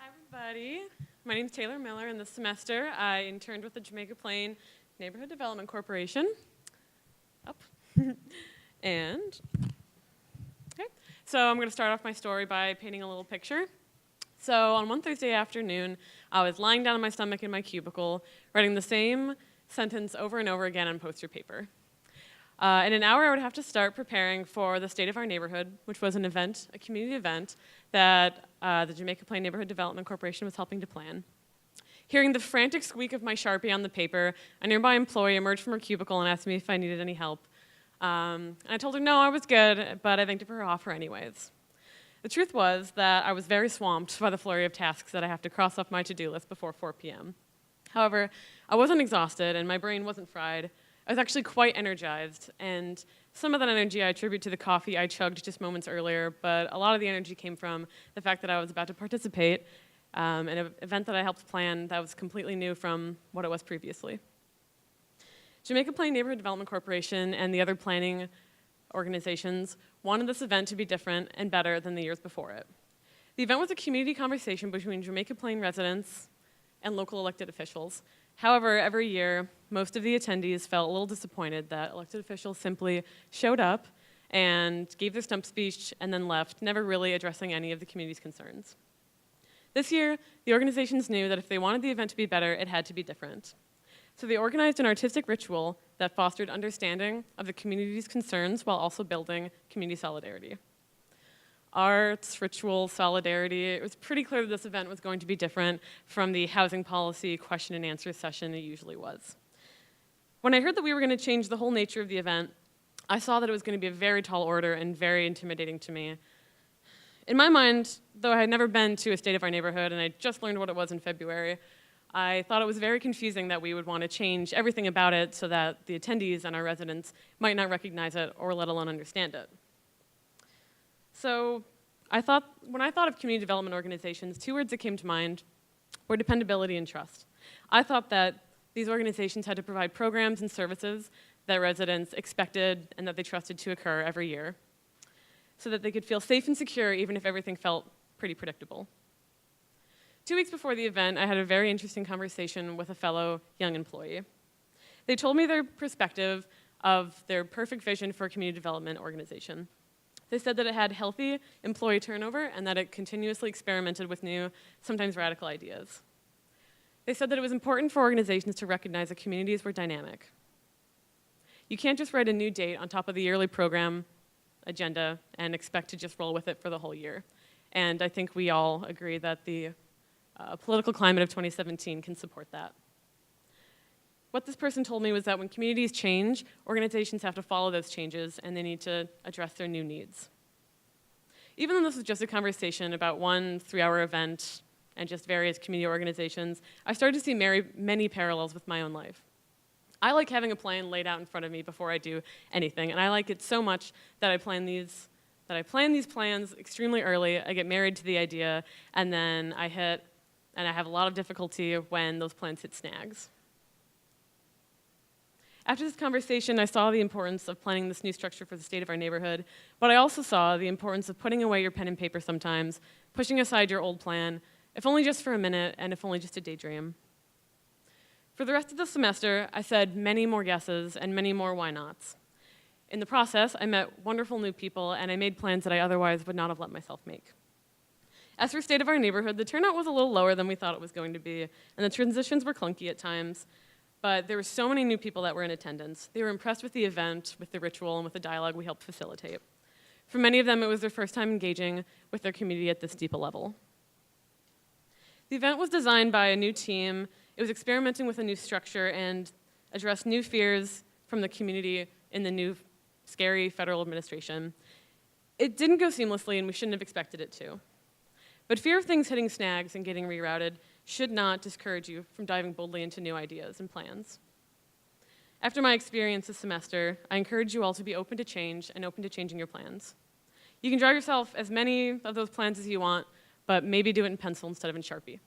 everybody. My name is Taylor Miller, and this semester I interned with the Jamaica Plain Neighborhood Development Corporation. Up. And, okay. So I'm going to start off my story by painting a little picture. So on one Thursday afternoon, I was lying down on my stomach in my cubicle, writing the same sentence over and over again on poster paper. In an hour, I would have to start preparing for the State of Our Neighborhood, which was an event, a community event, that the Jamaica Plain Neighborhood Development Corporation was helping to plan. Hearing the frantic squeak of my Sharpie on the paper, a nearby employee emerged from her cubicle and asked me if I needed any help. And I told her no, I was good, but I thanked her for her offer anyways. The truth was that I was very swamped by the flurry of tasks that I have to cross off my to-do list before 4 p.m. However, I wasn't exhausted and my brain wasn't fried. I was actually quite energized, and some of that energy I attribute to the coffee I chugged just moments earlier, but a lot of the energy came from the fact that I was about to participate in an event that I helped plan that was completely new from what it was previously. Jamaica Plain Neighborhood Development Corporation and the other planning organizations wanted this event to be different and better than the years before it. The event was a community conversation between Jamaica Plain residents and local elected officials. However, every year, most of the attendees felt a little disappointed that elected officials simply showed up and gave their stump speech and then left, never really addressing any of the community's concerns. This year, the organizations knew that if they wanted the event to be better, it had to be different. So they organized an artistic ritual that fostered understanding of the community's concerns while also building community solidarity. Arts, ritual, solidarity, it was pretty clear that this event was going to be different from the housing policy question and answer session it usually was. When I heard that we were going to change the whole nature of the event, I saw that it was going to be a very tall order and very intimidating to me. In my mind, though I had never been to a State of Our Neighborhood and I just learned what it was in February, I thought it was very confusing that we would want to change everything about it so that the attendees and our residents might not recognize it or let alone understand it. So when I thought of community development organizations, two words that came to mind were dependability and trust. I thought that these organizations had to provide programs and services that residents expected and that they trusted to occur every year so that they could feel safe and secure even if everything felt pretty predictable. 2 weeks before the event, I had a very interesting conversation with a fellow young employee. They told me their perspective of their perfect vision for a community development organization. They said that it had healthy employee turnover and that it continuously experimented with new, sometimes radical ideas. They said that it was important for organizations to recognize that communities were dynamic. You can't just write a new date on top of the yearly program agenda and expect to just roll with it for the whole year. And I think we all agree that the political climate of 2017 can support that. What this person told me was that when communities change, organizations have to follow those changes and they need to address their new needs. Even though this was just a conversation about one 3-hour event and just various community organizations, I started to see many parallels with my own life. I like having a plan laid out in front of me before I do anything, and I like it so much that I plan these plans extremely early. I get married to the idea, and then I have a lot of difficulty when those plans hit snags. After this conversation, I saw the importance of planning this new structure for the State of Our Neighborhood, but I also saw the importance of putting away your pen and paper sometimes, pushing aside your old plan, if only just for a minute, and if only just to daydream. For the rest of the semester, I said many more yeses and many more why nots. In the process, I met wonderful new people, and I made plans that I otherwise would not have let myself make. As for State of Our Neighborhood, the turnout was a little lower than we thought it was going to be, and the transitions were clunky at times. But there were so many new people that were in attendance. They were impressed with the event, with the ritual, and with the dialogue we helped facilitate. For many of them, it was their first time engaging with their community at this deep a level. The event was designed by a new team. It was experimenting with a new structure and addressed new fears from the community in the new, scary federal administration. It didn't go seamlessly, and we shouldn't have expected it to. But fear of things hitting snags and getting rerouted should not discourage you from diving boldly into new ideas and plans. After my experience this semester, I encourage you all to be open to change and open to changing your plans. You can draw yourself as many of those plans as you want, but maybe do it in pencil instead of in Sharpie.